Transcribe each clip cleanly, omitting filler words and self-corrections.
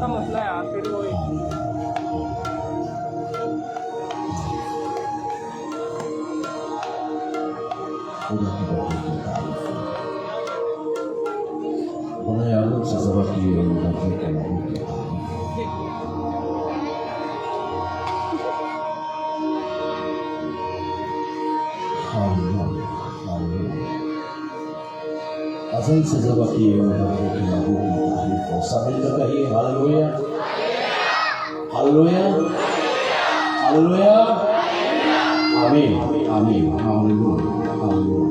सा मसला है यार, फिर वो उन्हें आलम से ज़बह किए और नफे के नाम के असल से ज़बह किए और नफे के नाम की तारीफ हो। सब मिलकर कहिए हालेलुया, हालेलुया, हालेलुया, आमीन, आमीन, हालेलुया, हालेलुया।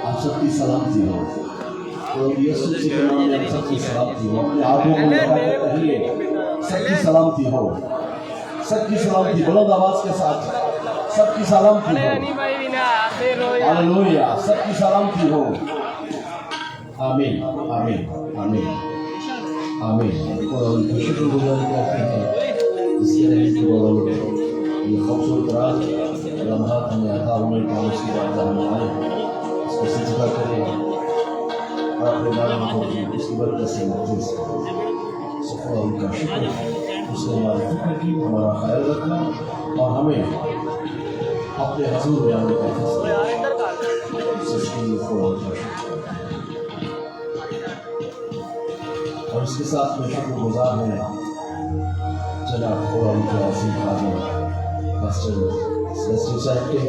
आप सबकी सलामती हो। तो यीशु के नाम में सबकी सलामती हो। अपने हाथों को उठाकर कहिए सबकी सलामती हो, सबकी सलामती बुलंद आवाज के साथ सबकी सलामती हो। हालेलुया, सबकी सलामती हो। आमीन, आमीन, आमीन, आमीन। और शुक्रगुजारी करते हैं इसके रहने की बदौलत ये खूबसूरत रात लम्हा हमें अता हुए का उसकी बात में आए, इसको सजदा करें और अपने नाम को उसकी बरकत से महफूज करें। सफल उनका शुक्र, उसने हमारे फिक्र की, हमारा ख्याल रखना और हमें अपने हजूर में आने का फैसला और इसके साथ में शुक्रगुजार हैं जनाब खुदा उनके अजीम खादिम पास्टर सेलेस्टियल साहब के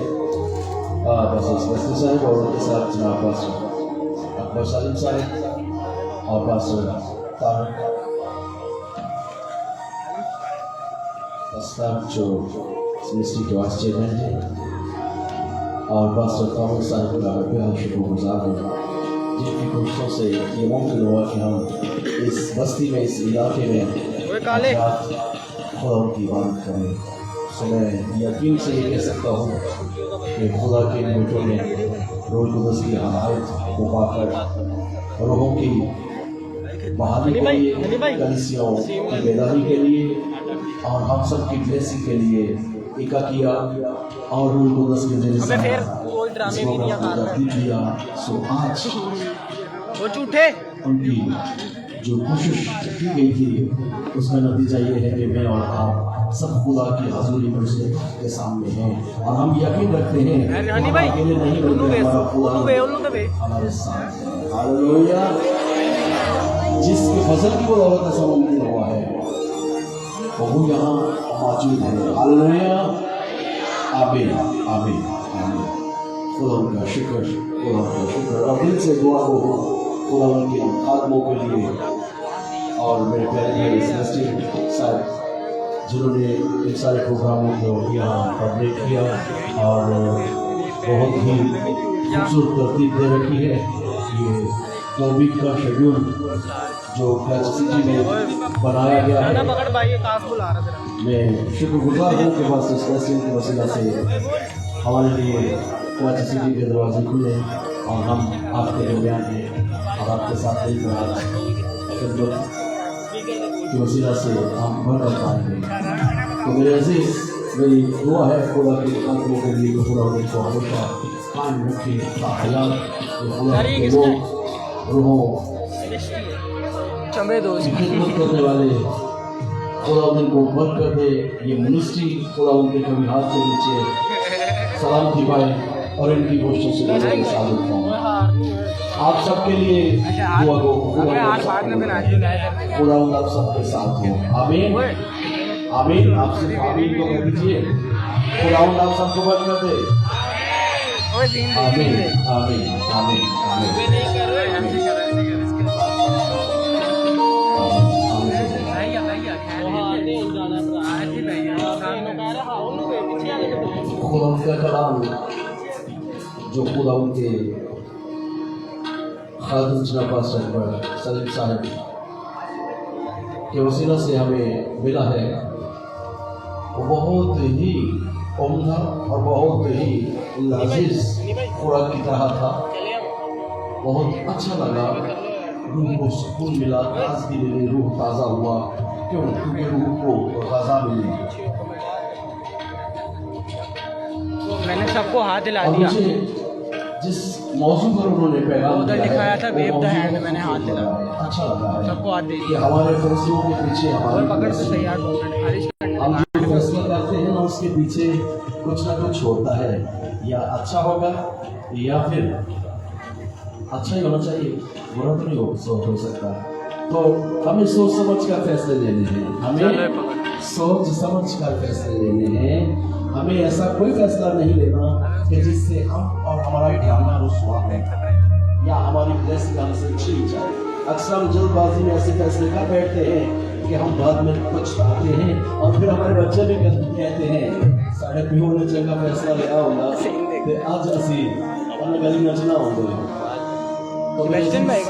पास्टर सेलेस्टियल साहब और उनके साथ जनाब पास्टर अकबर सालिम साहब और पास्टर तारक जो मिनिस्ट्री के वाइस चेयरमैन थे और पास्टर तारक साहब का बेहद शुक्रगुजार हैं जिनकी कोशिशों से ये मुमकिन हुआ कि हम इस बस्ती में, इस इलाके में खुदा की इबादत करें। तो मैं यकीन से ये कह सकता हूँ कि खुदा के बेटों ने रोज़ गुदस की हदायत को पाकर रोहों की बहाली के लिए, कलीसियाओं की बेदारी के लिए और हम सब की ब्लेसिंग के लिए इका किया और रोज़ गुदस के जरिए दिया। सो आज वो झूठे उनकी जो कोशिश की गई थी उसका नतीजा ये है कि मैं और आप सब खुदा की हजूरी में के सामने हैं और हम यकीन रखते हैं अकेले नहीं बल्कि हमारा खुदा हमारे साथ है। हालेलुया, जिसके फजल की बदौलत ऐसा मुमकिन हुआ है वो यहाँ मौजूद है। हालेलुया, आमीन, आमीन, आमीन। खुदा उनका शुक्र, खुदा उनका शुक्र और दिल से दुआ हो खुदा उनके खादमों के लिए और मेरे प्यारे भाई सेलेस्टियल साहब जिन्होंने इन सारे प्रोग्रामों को यहाँ कवरेज किया और बहुत ही खूबसूरत तरतीब दे रखी है। ये 2 वीक का शेड्यूल जो क्लच सिटी में बनाया गया है, मैं शुक्रगुजार हूँ कि बस सेलेस्टियल की वसीला से हमारे लिए क्लच सिटी के दरवाजे खुले और हम आपके दरमियान हैं और आपके साथ मिलकर खिदमत की वसीला से हम भर कर पाएंगे। तो मेरे अजीज, मेरी दुआ है खुदा के खातों के लिए खुदा उनको हमेशा कायम रखे, बाहयात खुदा के लोग रूहों की खिदमत करने वाले खुदा उनको बरकत दे। ये मिनिस्ट्री खुदा उनके कभी हाथ से नीचे सलामती पाए और इनकी कोशिशों से साबित हों। आप सबके लिए दुआ को खुदा आप सबके साथ हो। आमीन, आमीन। आप सिर्फ आमीन को कह दीजिए, खुदा आप सबको बरकत दे। आमीन, आमीन, आमीन, आमीन। खुदा उनका कलाम जो खुदा उनके खादिम जनाब पास्टर अकबर सलीम साहब के वसीला से हमें मिला है, वो बहुत ही उम्दा और बहुत ही लजीज खुराक की तरह था। बहुत अच्छा लगा, रूह को सुकून मिला, ताजगी मिली, रूह ताज़ा हुआ। क्यों? क्योंकि रूह को ग़ज़ा मिली। मैंने सबको हाथ हिला और दिया। मुझे जिस मौजू पर उन्होंने पैगाम उधर दिया लिखाया है, था वो वेव द मौजू हैंड, मुझे मैंने हाथ लगा है, अच्छा लगा है सबको हाथ दे कि दिया। हमारे फैसलों के पीछे और हमारी पकड़ से फैसले- तैयार हरीश हम जो फैसला करते हैं ना, उसके पीछे कुछ ना कुछ होता है। या अच्छा होगा या फिर अच्छा ही होना चाहिए, बुरा तो नहीं हो सकता। तो हमें सोच समझ कर फैसले लेने हैं, हमें सोच समझ कर फैसले लेने हैं। हमें ऐसा कोई फैसला नहीं लेना कि जिससे हम और हमारा ड्रामा रुसवा है या हमारी ब्लेसिंग हमसे छीन जाए। अक्सर हम जल्दबाजी में ऐसे फैसले कर बैठते हैं कि हम बाद में पछताते हैं और फिर हमारे बच्चे भी कहते हैं साढ़े प्यो ने चंगा फैसला लिया होगा तो आज असी अपने गली नचना होगा। तो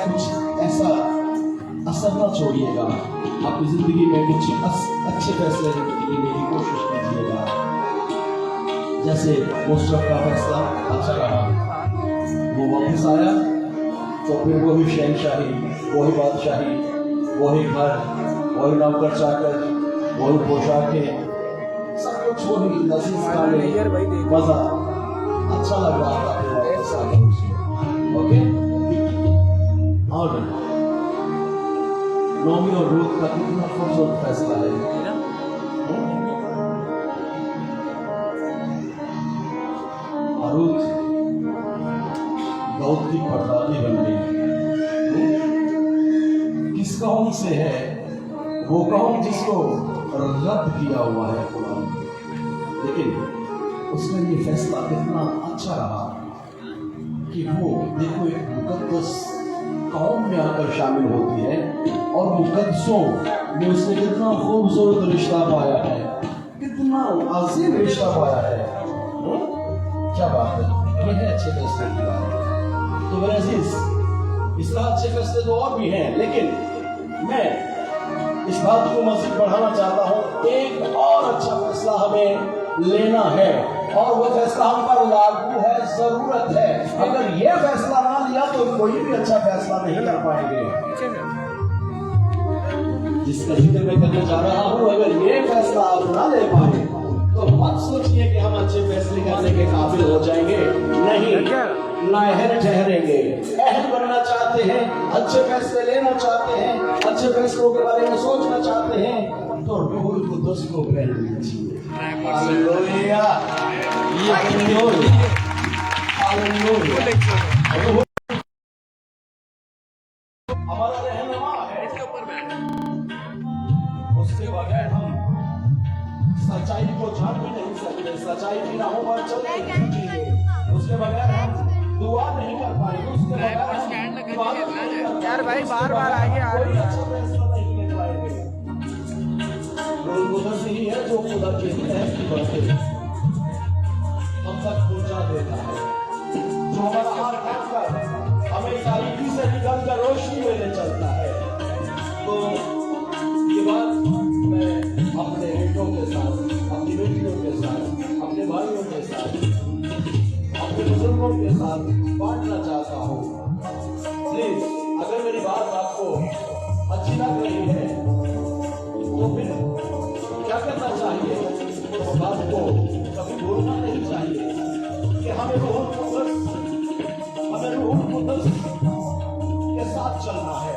कुछ ऐसा असर ना छोड़िएगा, अपनी जिंदगी में कुछ अच्छे फैसले लेने की कोशिश कीजिएगा। जैसे मुशर्रफ का फैसला अच्छा रहा, वो वापस आया तो फिर वही शहनशाही, वही बादशाही, वही घर, वही नौकर चाकर, वही पोशाकें, सब कुछ वही नसीब खाने, मजा अच्छा लग रहा था। ओके, और नोमी और रूथ का कितना खूबसूरत फैसला है। रूथ दाऊद की परदादी बन गई। किस कौम से है? वो कौम जिसको रद्द किया हुआ है कुरान, लेकिन उसका ये फैसला कितना अच्छा रहा कि वो देखो एक मुकद्दस कौम में आकर शामिल होती है और मुकद्दसों में उसने कितना खूबसूरत रिश्ता पाया है, कितना अजीम रिश्ता पाया है। क्या बात है, ये है अच्छे फैसले की बात। तो मेरे अजीज, इस तरह अच्छे फैसले तो और भी हैं, लेकिन मैं इस बात को मज़ीद बढ़ाना चाहता हूँ। एक और अच्छा फैसला हमें लेना है और वो फैसला हम पर लागू है, जरूरत है। अगर ये फैसला ना लिया तो कोई भी अच्छा फैसला नहीं कर पाएंगे। जिसका जिक्र मैं करने जा रहा हूँ, अगर ये फैसला आप ना ले पाए तो मत सोचिए कि हम अच्छे फैसले करने के काबिल हो जाएंगे। नहीं, नाअहल ठहरेंगे। अहल बनना चाहते हैं, अच्छे फैसले लेना चाहते हैं, अच्छे फैसलों के बारे में सोचना चाहते हैं, तो रूहुल कुद्दुस को ग्रहण कीजिए। Hallelujah, hallelujah. हमारा रहनुमा है, उसके बगैर हम सच्चाई को जान भी नहीं सकते, सच्चाई की राहों पर चल नहीं सकते। उसके बगैर हम दुआ नहीं कर पाएंगे, उसके बगैर हम यार भाई बार-बार आगे आ रही है। अच्छा फैसला नहीं ले पाएंगे। रूहुल कुद्दुस ही है जो खुदा के रहम की बरकत हम तक पहुंचा देता है, जो हमारा हाथ काटकर हमें तारीकी से निकल कर रोशनी में ले चलता है। तो ये बात मैं अपने बेटों के साथ, अपनी बेटियों के साथ, अपने भाइयों के साथ, अपने बुजुर्गों के साथ बांटना चाहता हूँ। प्लीज, अगर मेरी बात आपको अच्छी लग रही है तो फिर क्या करना चाहिए? उस बात को कभी भूलना नहीं चाहिए कि हमें रूहुल कुद्दुस के साथ चलना है।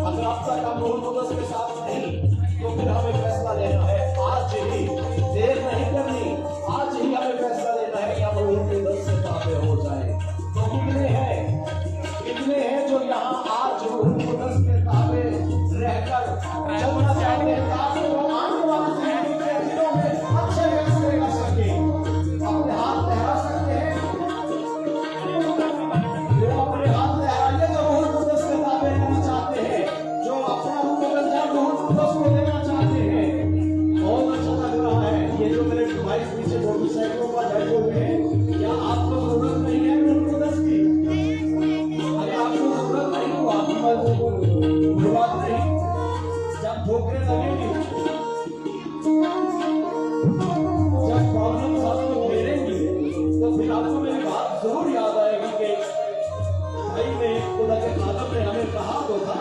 अगर अब तक हम रूहुल कुद्दुस के साथ नहीं, तो फिर हमें फैसला लेना है आज ही, देर नहीं करनी। आज ही हमें फैसला लेना है कि हम रूहुल कुद्दुस से ताबे हो जाए। तो कितने हैं जो यहाँ आज रूहुल कुद्दुस के ताबे रहकर चलना चाहते हैं, ताकि वो आने वाले जिंदगी के दिनों में अच्छे फैसले कर सके। अपने हाथ लहरा सकते हैं, जो अपने हाथ लहराइए जो रूहुल कुद्दुस के ताबे रहना चाहते हैं, जो अपना रूह बदल रूहुल कुद्दुस को लेना चाहते हैं। बहुत अच्छा लग रहा है ये जो मेरे भाई पीछे मोटरसाइकिलों पर बैठे हुए हैं। क्या आपको जरूरत नहीं है रूहुल कुद्दुस की? अगर आपको जरूरत नहीं तो आप बात नहीं, जब ठोकरें लगेंगी, जब प्रॉब्लम्स आपको घेरेंगी, तो फिर आपको मेरी बात जरूर याद आएगी कि भाई में खुदा के खादम ने हमें कहा तो था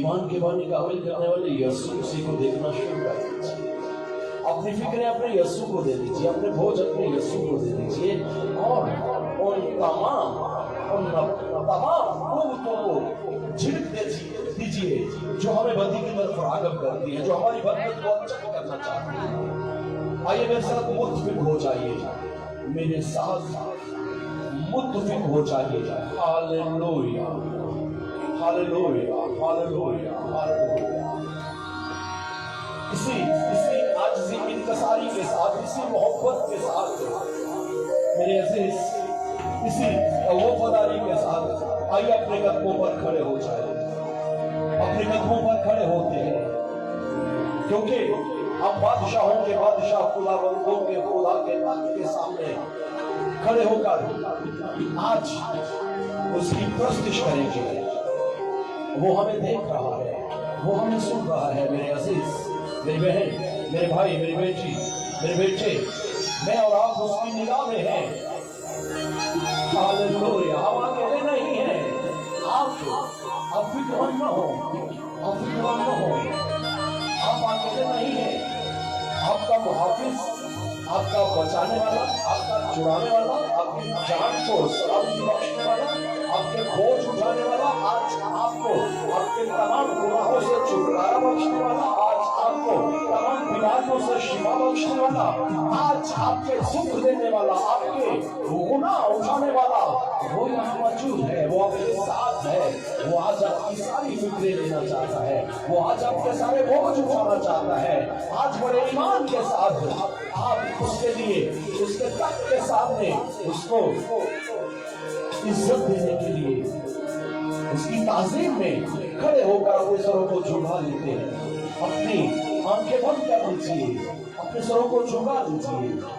ईमान के बानी का अमल करने वाले यीशु मसीह को देखना शुरू कर दीजिए। अपनी फिक्रें अपने यीशु को दे दीजिए, अपने भोज अपने यीशु को दे दीजिए और उन तमाम कुव्वतों को झिड़क दीजिए जो हमें बदी की तरफ राग़ब करती है, जो हमारी बरकत को अच्छा करना चाहती है। आइए मेरे साथ मुत्तफिक हो जाइए, मेरे साथ मुत्तफिक हो जाइए। Hallelujah hallelujah hallelujah hallelujah. इसी आजिज़ी इंकसारी के साथ, इसी मोहब्बत के साथ मेरे अज़ीज़, इसी वफादारी के साथ आइए अपने कदमों पर खड़े हो जाए। अपने कदमों पर खड़े होते हैं क्योंकि हम बादशाहों के बादशाह खुदावंदों के खुदा के तख्त के सामने खड़े होकर आज उसकी प्रस्तुति करेंगे। वो हमें देख रहा है, वो हमें सुन रहा है। मेरे अजीज, मेरी बहन, मेरे भाई, मेरी बेटी, मेरे बेटे, मैं और आप उसकी निगाह में हैं। हालेलुया। हम अकेले नहीं हैं। आप फिक्रमंद न हो, आप फिक्रमंद न हो। आप अकेले नहीं हैं। आपका मुहाफिज, आपका बचाने वाला, आपका छुड़ाने वाला, आपकी जान को सलामती बख्शने वाला, आपके बोझ उठाने वाला, आज आपको आपके तमाम गुनाहों से छुटकारा बख्शने वाला, आज आपको तमाम बीमारियों से शिफा बख्शने वाला, आज आपके सुख देने वाला, आपके गुनाह उठाने वाला वो यहाँ मौजूद है। वो आपके साथ है। वो आज आपकी सारी फिक्रें लेना चाहता है। वो आज आपके सारे बोझ उठाना चाहता है। आज बड़े ईमान के साथ आप उसके लिए, उसके तख्त के सामने उसको इज्जत देने के लिए, उसकी ताज़ीम में खड़े होकर अपने सरों को झुका लेते हैं। अपनी आंखें बंद कर दीजिए, अपने सरों को झुका दीजिए।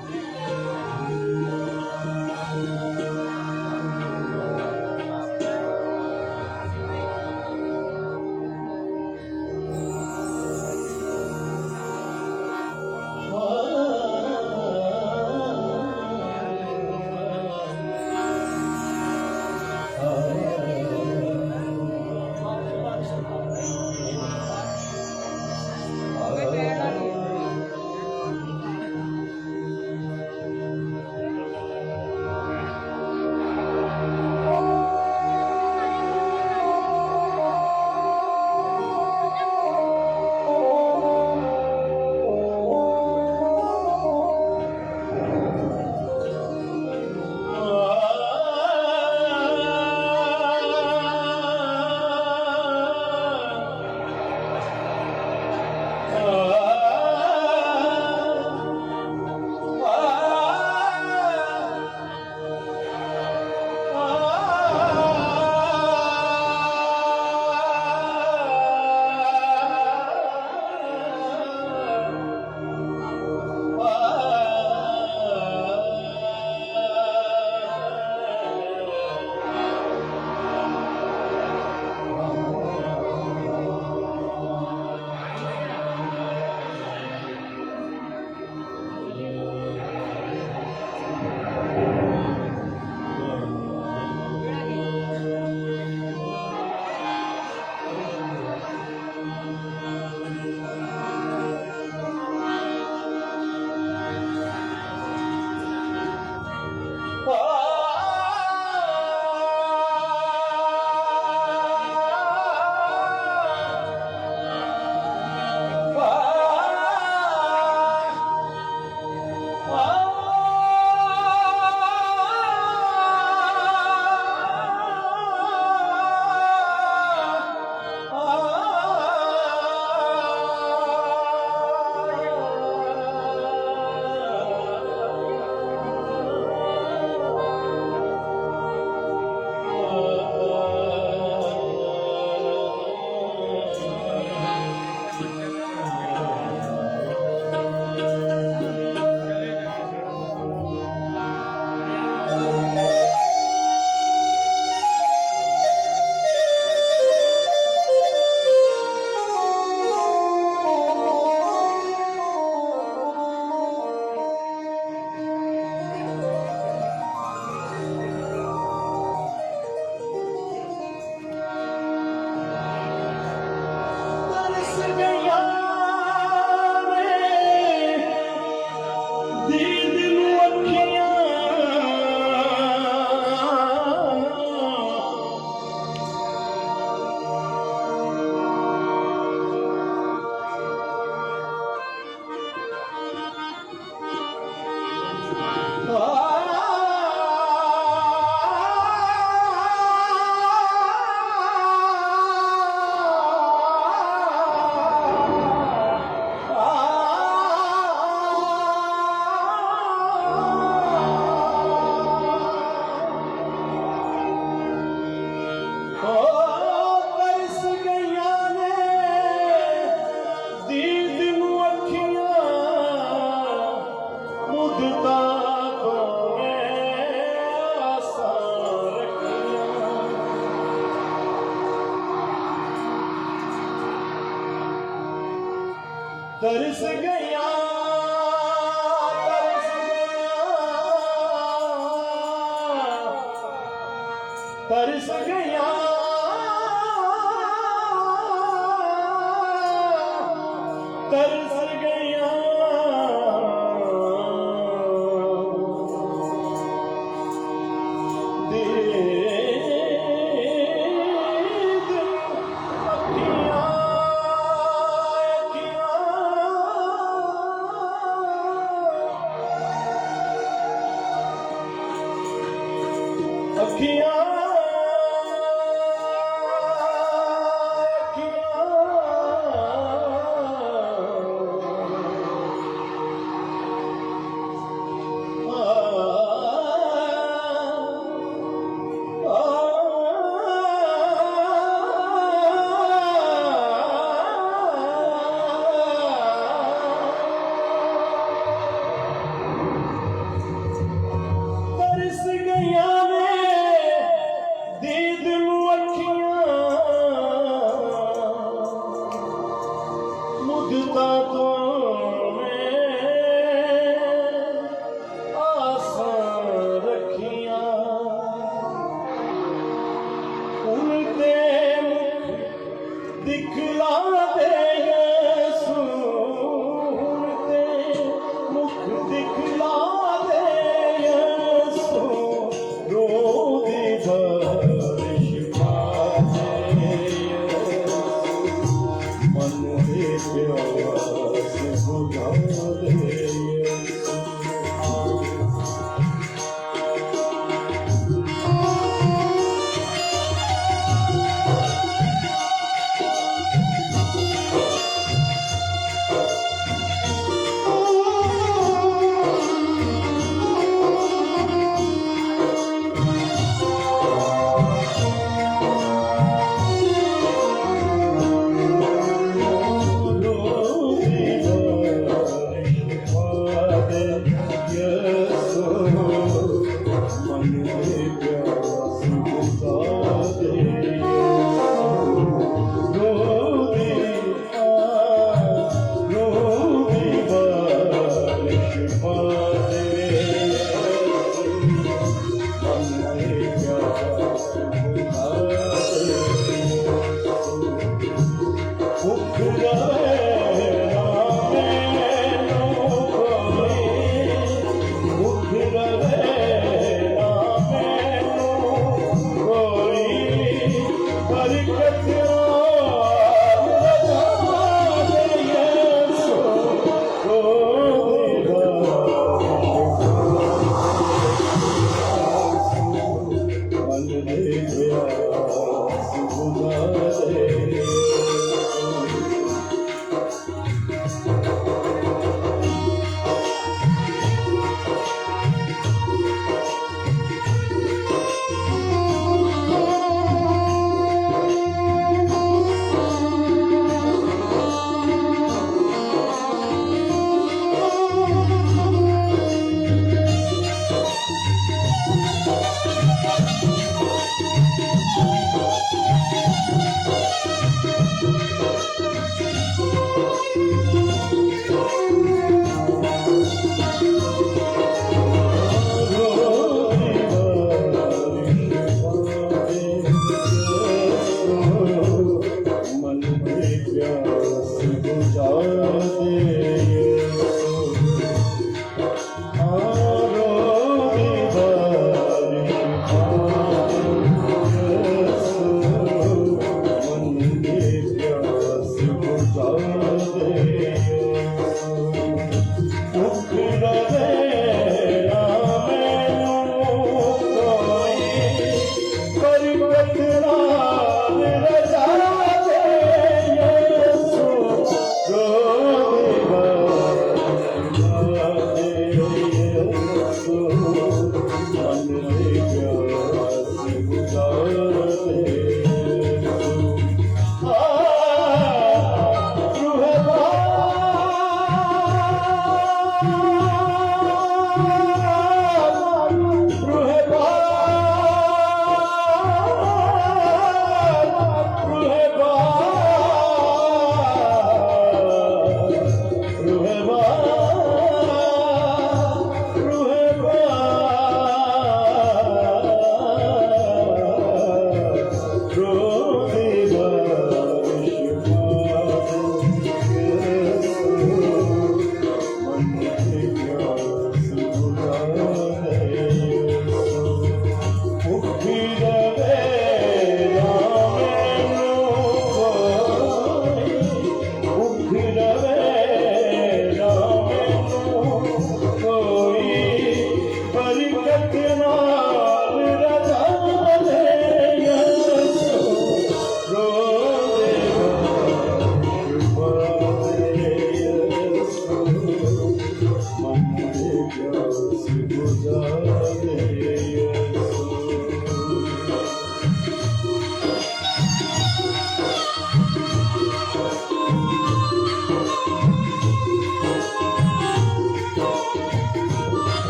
तरस गया तरस गया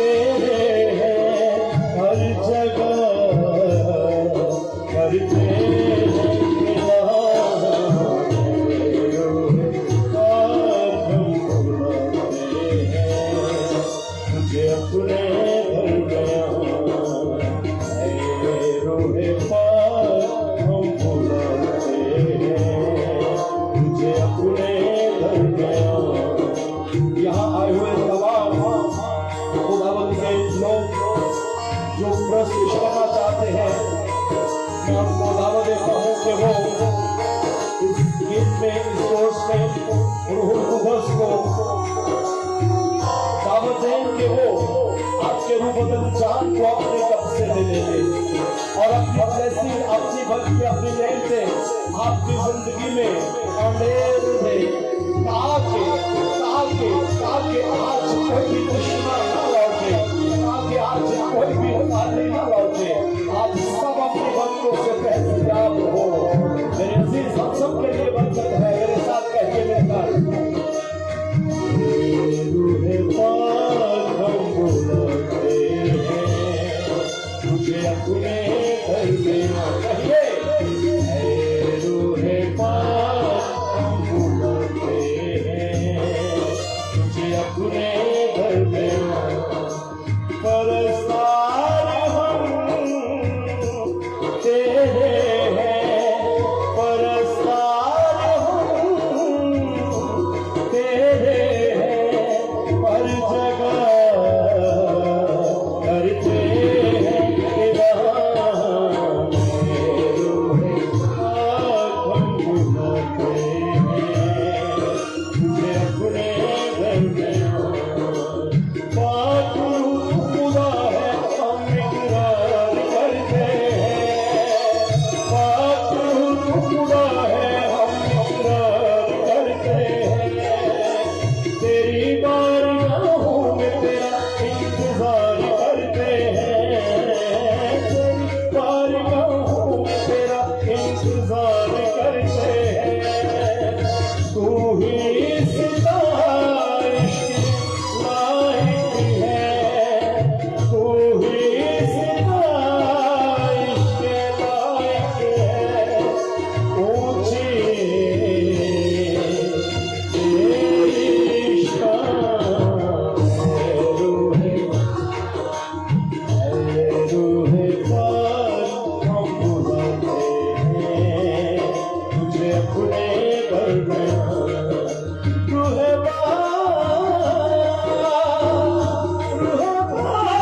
तेरे हैं हर जगह करते जो प्रश्न करना चाहते हैं, मैं आपको दावा देता हूँ कि वो इस गीत में, इस कोर्स में रूहुल कुद्दस को दावत दें कि वो आपके रूह बदल जान को अपने कब्जे में ले लेंगे और अपनी ब्लेसिंग, अपनी भक्ति, अपनी नेमते आपकी जिंदगी में अमेर रहे, ताकि ताकि ताकि आज कोई भी दुश्मन ना लौटे, ताकि आज कोई भी खाली ना लौटे, आज सब अपने भक्तों से पहचान हो। मेरे अजीज, हम सब के लिए बरकत है। मेरे साथ कहिए मिलकर, रूहे पाक हम बुलाते हैं तुझे अपने घर में। कहिए, रूहे पाक हम बुलाते हैं तुझे अपने घर में। परस्तार हम तेरे हैं, परस्तार हम तेरे हैं, हर जगह करते हैं रूहे पाक हम बुलाते हैं तुझे अपने घर में। पाक खुदा है हम इकरार करते हैं, पाक खुदा है हम इकरार करते हैं, तेरी बारगाहों में तेरा इंतजार करते हैं, तेरी बारगाहों में तेरा इंतजार करते हैं। तू ही सितारिश के लायक है, तू ही सितारिश के लायक है। ऊंची तेरी शान है, रूहे पाक हम बुलाते हैं तुझे अपने घर में। रूहे पाक, रूहे पाक,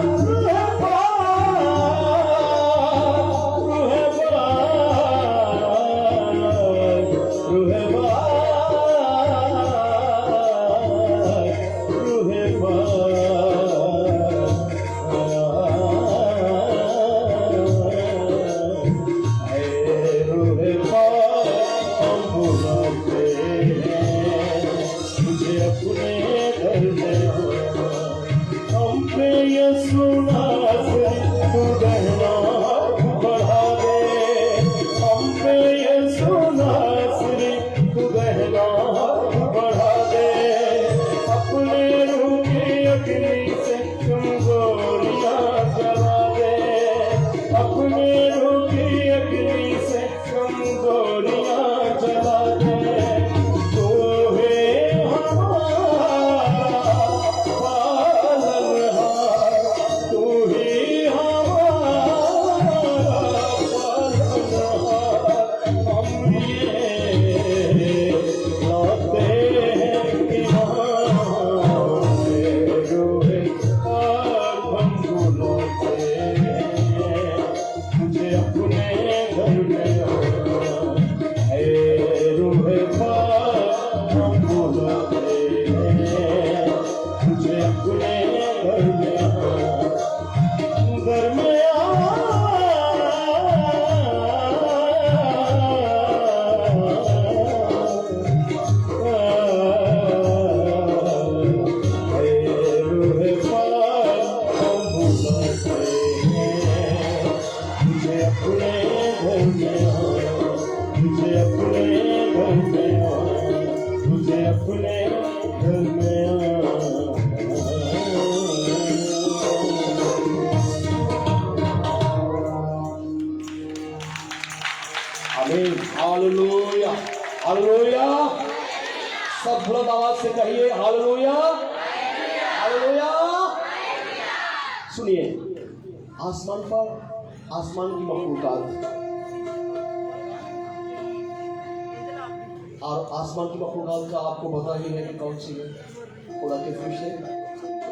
रूहे पाक, रूहे पाक, रूहे पाक, रूहे रूहे पाक हम बुलाते हैं तुझे अपने घर में। हम पे यीशु नाज़री तू रहना बढ़ा दे, हम पे यीशु नाज़री तू रहना बढ़ा दे, अपने रूह की अग्नि से कमजोरियां जला दे, अपने रूह की अग्नि से कमजोरियां जला दे। तू है हमारा पालनहार, आवाज से कहिए हालेलुया, हालेलुया। सुनिए, आसमान पर आसमान की मखलूकात और आसमान की मखलूकात का आपको पता ही है कि कौन सी है? खुदा के फरिश्ते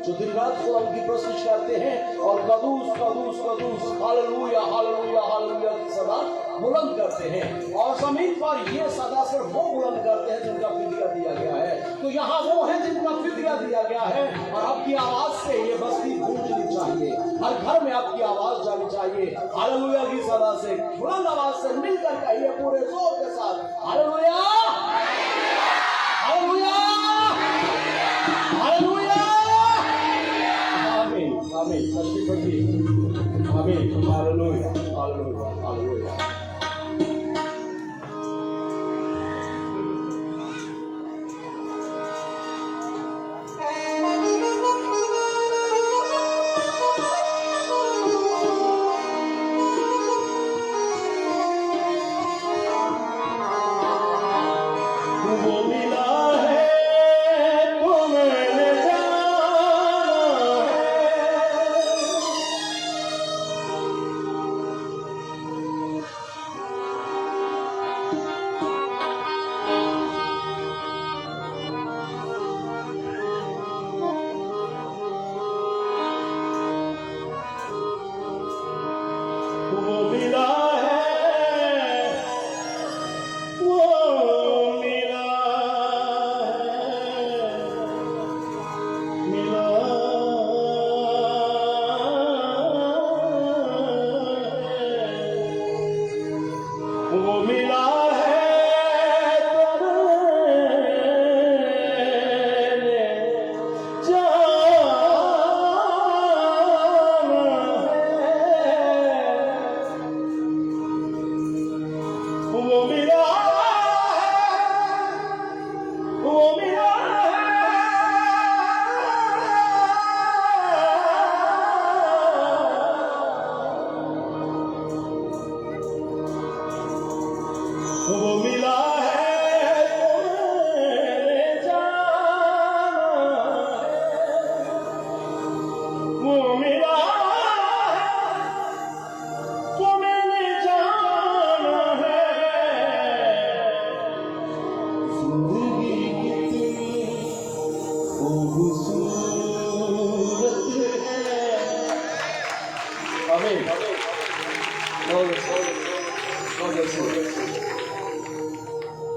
जो दिन रात खुदा की प्रस्तुति करते हैं और कदूस कदूस कदूस हालेलुया हालेलुया हालेलुया की सदा बुलंद करते हैं। और जमीन पर ये सदा सिर्फ वो बुलंद करते हैं जिनका फिदिया दिया गया है। तो यहाँ वो है जिनका फिदिया दिया गया है। और आपकी आवाज से ये बस्ती गूंजनी चाहिए, हर घर में आपकी आवाज जानी चाहिए हालेलुया की सदा से। बुलंद आवाज से मिलकर कहिए पूरे जोर के साथ हालेलुया हालेलुया हालेलुया। आमीन आमीन तशरीफ रखिए। आमीन हालेलुया हालेलुया हालेलुया।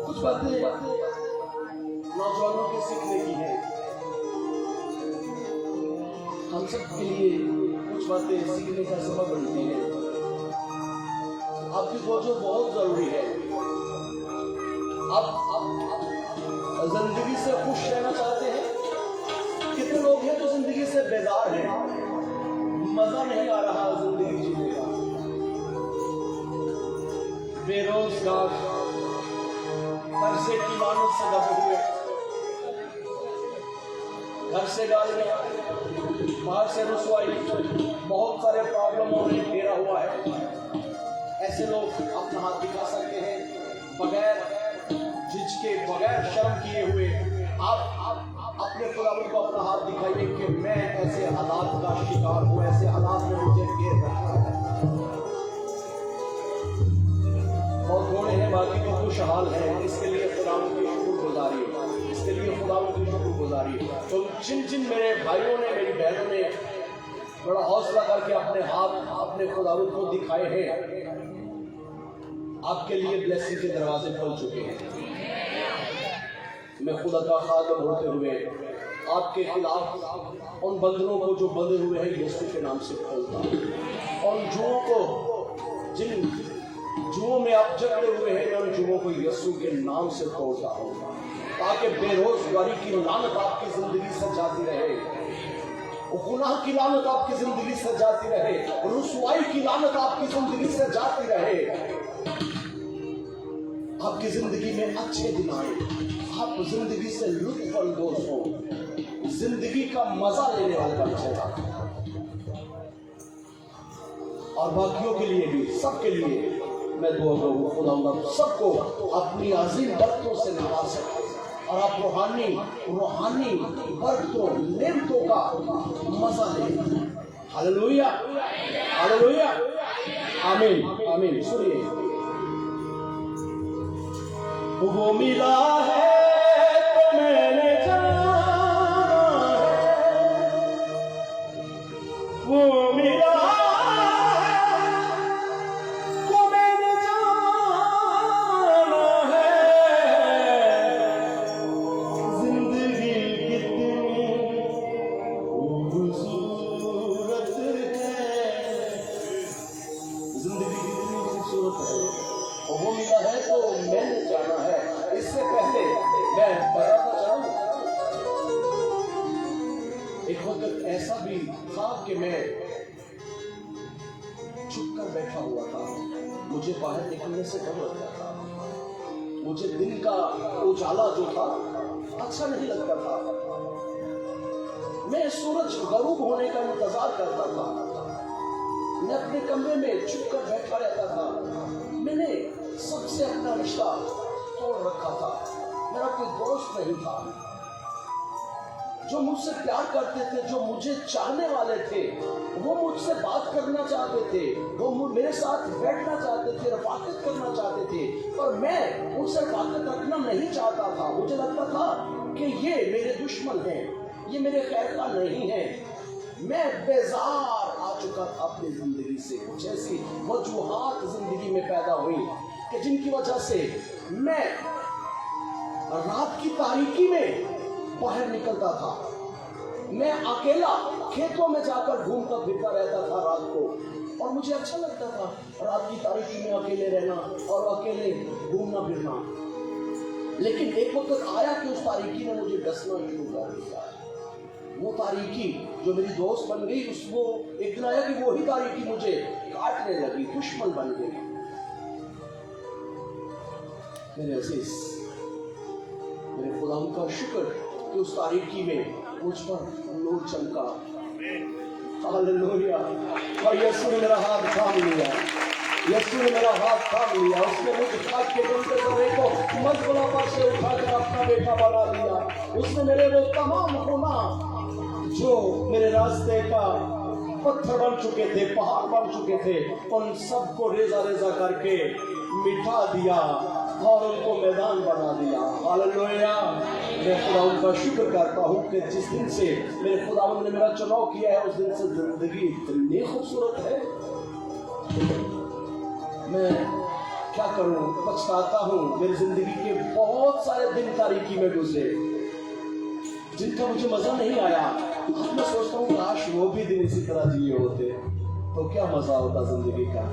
कुछ बातें नौजवानों के सीखने की है, हम सब के लिए कुछ बातें सीखने का सबब बनती है। आपकी सोचो बहुत जरूरी है। आप जिंदगी से खुश रहना चाहते हैं? कितने लोग हैं जो जिंदगी से बेजार हैं, मजा नहीं आ रहा जिंदगी जीने का, बेरोजगार, कर्जे की मानत से दबे हुए, घर से गालियां, बाहर से रुसवाई, बहुत सारे प्रॉब्लमों ने घेरा हुआ है। ऐसे लोग अपना हाथ दिखा सकते हैं बगैर झिझके, बगैर शर्म किए हुए। आप अपने खुदावंद को अपना हाथ दिखाइए कि मैं ऐसे हालात का शिकार हूं, ऐसे हालात में मुझे घेर रखा है। बहुत थोड़े हैं, बाकी तो खुशहाल है। इसके लिए खुदावंद की शुक्रगुजारी, इसके लिए खुदावंद की शुक्रगुजारी। तो जिन मेरे भाइयों ने, मेरी बहनों ने बड़ा हौसला करके अपने हाथ अपने खुदावंद को दिखाए हैं, आपके लिए ब्लेसिंग के दरवाजे खुल चुके हैं। मैं खुदा का खादम होते हुए आपके खिलाफ उन बंधनों को जो बंधे हुए हैं यीशु के नाम से खोलता हूं। और जुओं को, जिन जुओं में आप जकड़े हुए हैं, मैं उन जुओं को यीशु के नाम से तोड़ता हूं, ताकि बेरोजगारी की लानत आपकी जिंदगी से जाती रहे, गुनाह की लानत आपकी जिंदगी से जाती रहे, रुसवाई की लानत आपकी जिंदगी से जाती रहे। आपकी जिंदगी में अच्छे दिन आए, आप जिंदगी से लुत्फ अंदोज हो, जिंदगी का मजा लेने वाले बन जाए। और बाकियों के लिए भी, सबके लिए मैं दुआ करूँ खुदा सबको अपनी अजीम बरकतों से नवाज सके, और आप रूहानी बरकतों नेमतों का मजा लें। हालेलुया, हालेलुया, आमीन, आमीन। सुनिए, वो मिला है तो मैंने जाना है, वो मिला ऐसा भी था कि मैं चुप कर बैठा हुआ था। मुझे बाहर निकलने से डर लगता था। मुझे दिन का उजाला जो था अच्छा नहीं लगता था। मैं सूरज गरूब होने का इंतजार करता था। मैं अपने कमरे में चुप कर बैठा रहता था। मैंने सबसे अपना रिश्ता तोड़ रखा था। मेरा कोई दोस्त नहीं था। जो मुझसे प्यार करते थे, जो मुझे चाहने वाले थे, वो मुझसे बात करना चाहते थे, वो मेरे साथ बैठना चाहते थे, रफाकत करना चाहते थे, पर मैं उनसे रफाकत रखना नहीं चाहता था। मुझे लगता था कि ये मेरे दुश्मन हैं, ये मेरे खैर का नहीं है। मैं बेजार आ चुका था अपनी जिंदगी से। कुछ ऐसी वजूहात जिंदगी में पैदा हुई कि जिनकी वजह से मैं रात की तारीकी में बाहर निकलता था। मैं अकेला खेतों में जाकर घूमता फिरता रहता था रात को, और मुझे अच्छा लगता था रात की तारीकी में अकेले रहना और अकेले घूमना फिरना। लेकिन एक वक्त आया कि उस तारीकी ने मुझे डसना शुरू कर दिया। वो तारीकी जो मेरी दोस्त बन गई, उसको एक दिन आया कि वही तारीकी मुझे काटने लगी, दुश्मन बन गई। मेरे अजीज, मेरे खुदा का शुक्र कि उस तारीकी में मुझ पर नूर चमका। हालेलुया। और यीशु ने मेरा हाथ थाम लिया, यीशु ने मेरा हाथ थाम लिया। उसने मुझे खाद के डंडे गधे को मजबुलापा से उठाकर अपना बेटा बना लिया। उसने मेरे वो तमाम गुनाह जो मेरे रास्ते का पत्थर बन चुके थे, पहाड़ बन चुके थे, उन सबको रेजा रेजा करके मिटा दिया और उनको मैदान बना दिया। हालेलुया। मैं खुदा उनका शुक्र करता हूँ कि जिस दिन से मेरे खुदावंद ने मेरा चुनाव किया है, उस दिन से जिंदगी इतनी खूबसूरत है। मैं क्या करूँ, पछताता हूँ। मेरी जिंदगी के बहुत सारे दिन तारीकी में गुजरे जिनका मुझे मजा नहीं आया। अब मैं सोचता हूँ काश वो भी दिन इसी तरह जिए होते तो क्या मजा होता जिंदगी का।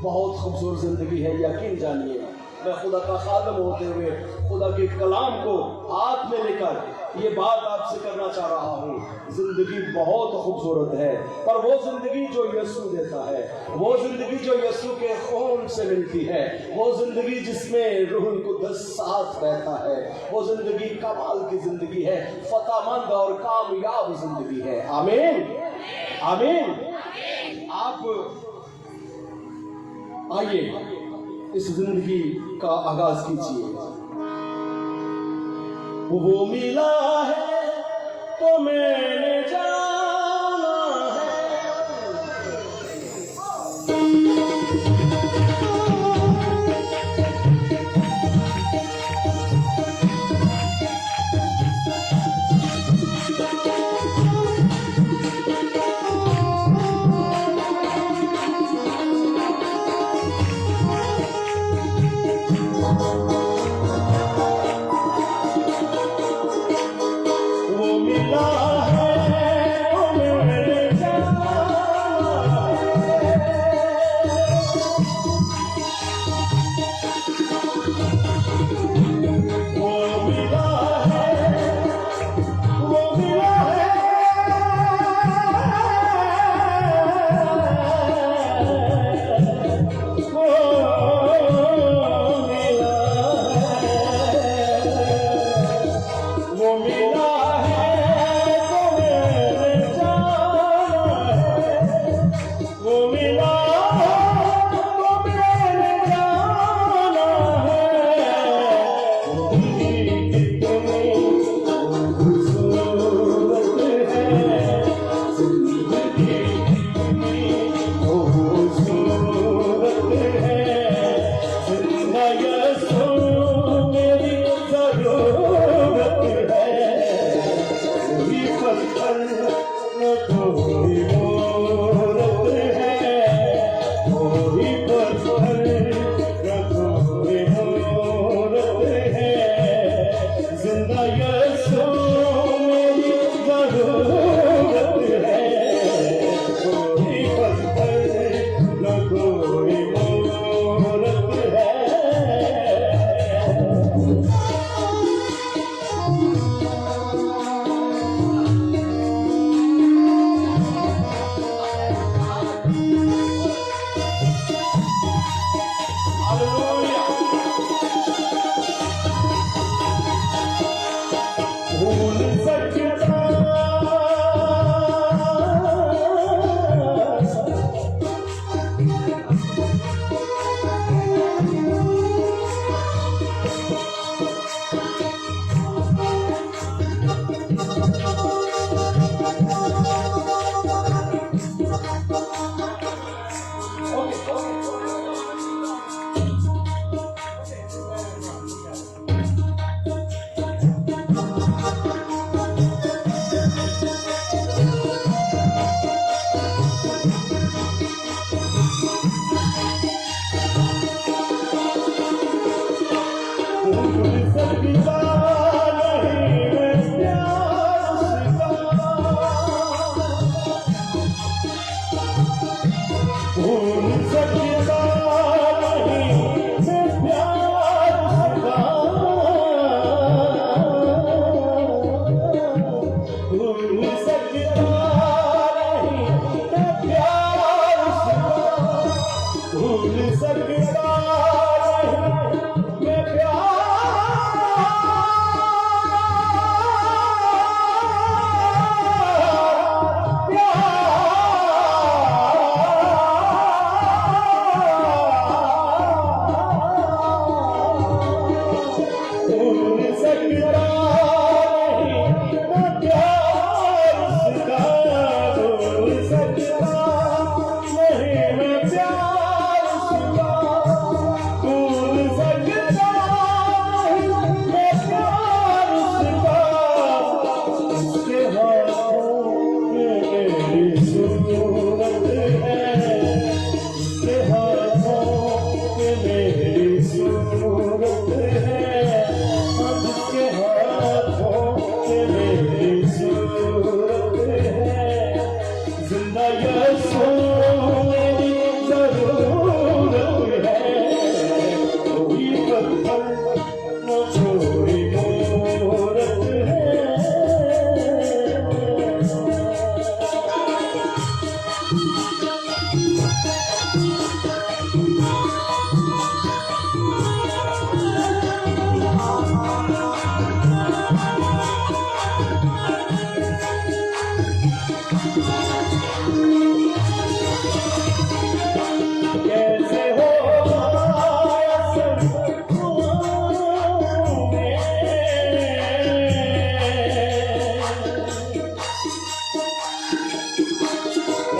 बहुत खूबसूरत जिंदगी है, यकीन जानिए। मैं खुदा का खादम होते हुए खुदा के कलाम को हाथ में लेकर ये बात आपसे करना चाह रहा हूँ। जिंदगी बहुत खूबसूरत है, पर वो जिंदगी जो यीशु देता है, वो जिंदगी जो यीशु के खून से मिलती है, वो जिंदगी जिसमें रूहुल कुद्दस साथ रहता है, वो जिंदगी कमाल की जिंदगी है, फतहमंद और कामयाब जिंदगी है। आमीन, आमीन। आप आइए इस जिंदगी का आगाज कीजिए। वो मिला है तो मैंने जाना है, वो मिला है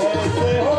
कैसे हो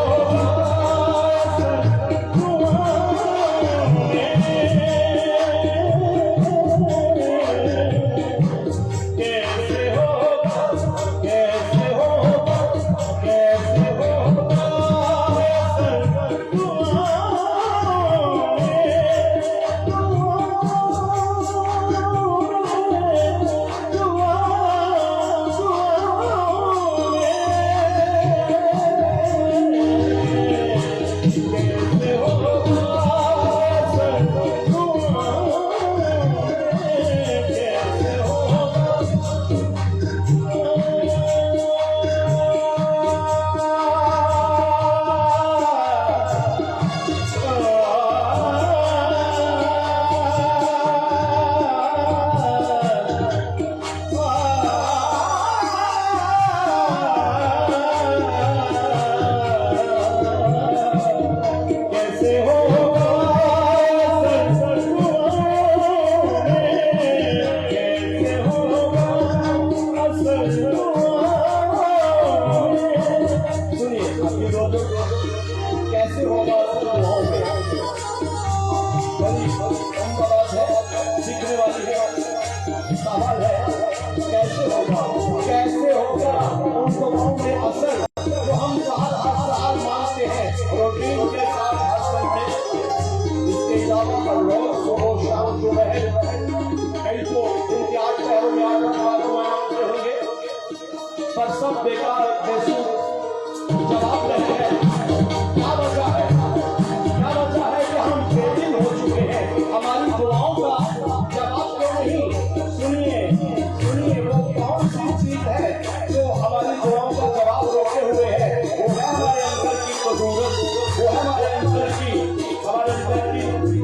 बेकार बेसुध जवाब रहे हैं। क्या वजह है? क्या वजह है कि हम बेदिल हो चुके हैं? हमारी दुआओं का जवाब क्यों नहीं? सुनिए सुनिए, वो कौन सी चीज है जो हमारी दुआओं का जवाब रोके हुए है? वो है हमारे अंदर की कदूरत, वो है हमारे अंदर की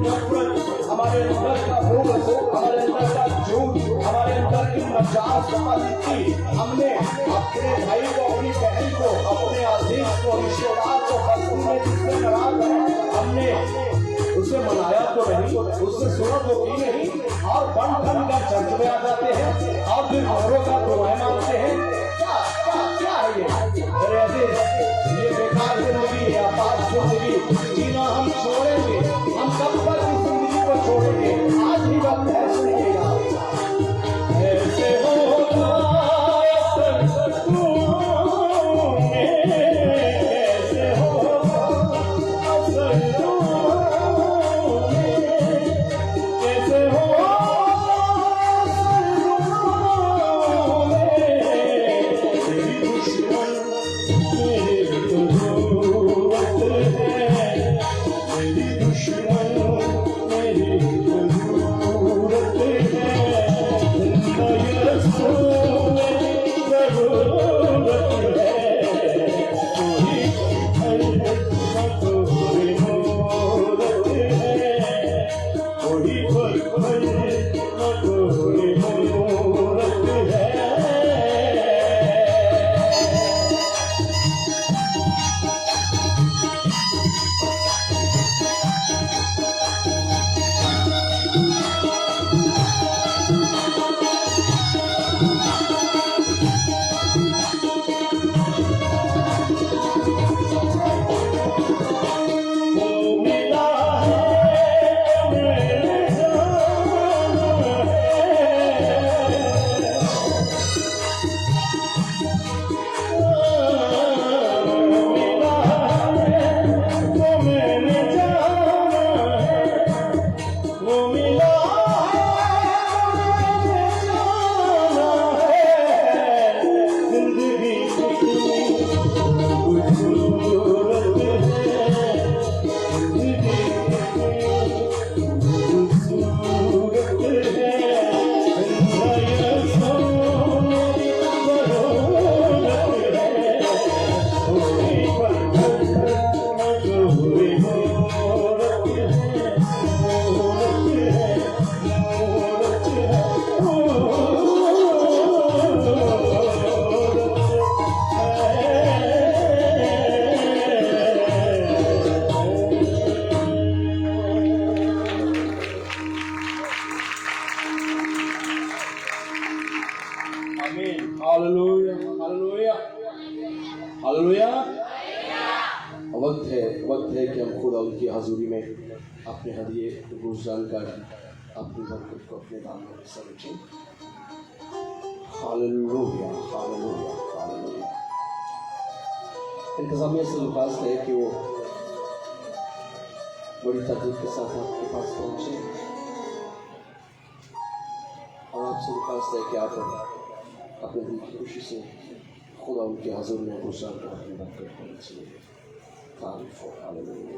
नफरत, हमारे अंदर का बुग़्ज़, हमारे अंदर का झूठ, हमारे अंदर की मजाक पलीती। हमने अपने भाई को, अपनी बहन को, अपने अजीज को, रिश्तेदार को बस्ती में जिससे नाराज है, हमने उसे मनाया तो नहीं, उससे सुना तो की नहीं, और बन बन कर चर्च में आ जाते हैं और फिर औरों का दुआएं मांगते हैं। क्या क्या क्या है ये? मेरे अजीज, ये बेकार जिंदगी है, आपात जिंदगी जीना हम छोड़ेंगे। हम कब तक इस जिंदगी को छोड़ेंगे? आज ही वक्त है, सुनिएगा। ऐसे होगा हालेलुया, हालेलुया, हालेलुया। वक्त है कि हम खुदा उनकी हजूरी में अपने हदिये गुज़ार कर अपनी बरकत को अपने दाम में समझें। Hallelujah, hallelujah, hallelujah. इंतज़ामिया से दरख्वास्त है कि वो बड़ी तरतीब के साथ आपके पास पहुँचे और आपसे दरख्वास्त है कि आप अपने दिल की खुशी से खुदा उनके हज़ूर में गुज़ार कर अपनी बरकत को समझें। तारीफ़ हो, हालेलुया।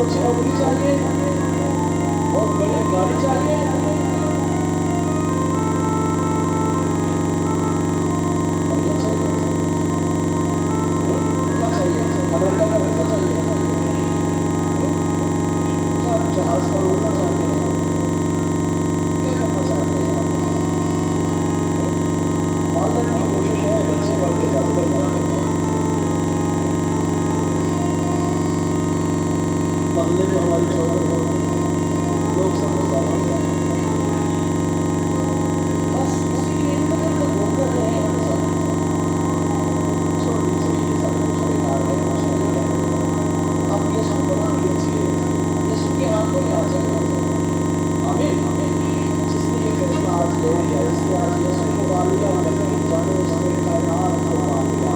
अच्छी नौकरी चाहिए, बहुत बड़ी गाड़ी चाहिए, बढ़िया चाहिए, क्या चाहिए? अमेरिका का वीजा चाहिए, क्या जहाज पर उड़ना चाहते हैं, क्या करना चाहते हैं? पालन की कोशिश है, बच्चे बढ़ते जाते हैं, मोहल्ले में हमारी चौधरी लोग समझदार हो गए, बस इसी के इंतजार में घूम रहे हैं हम सब। छोड़ दीजिए ये सब कुछ बेकार है, कुछ नहीं है। आप यीशु को मान लीजिए, यीशु के हाथों में आ जाए। आमीन। जिसने ये फैसला आज ले लिया, जिसने आज यीशु को मान लिया, जाने उसने कायनात को मान लिया,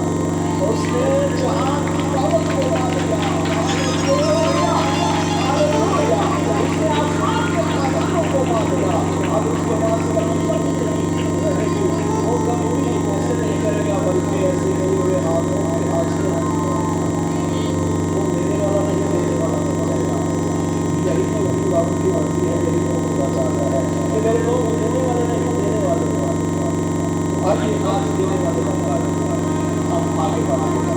उसने जहान की दौलत को मान लिया, हालेलुया, उसने आसमान के खजानों को मान लिया। अब उसके पास कभी कमी नहीं रहेगी, वो कभी भी ऐसे नहीं करेगा, बल्कि ऐसे नहीं हुए हाथों के हाजिर वो देने वाला नहीं, देने वाला बन जाएगा। यही तो खुदा की मर्जी है, यही तो खुदा चाहता है कि मेरे लोग देने वाले नहीं, देने वाले हो। आइए आज देने वाले बनना हम आगे बढ़ेंगे।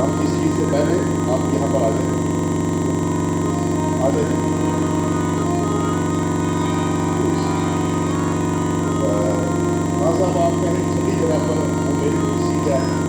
हम इस चीज़ से पहले आप यहाँ पर आ जाए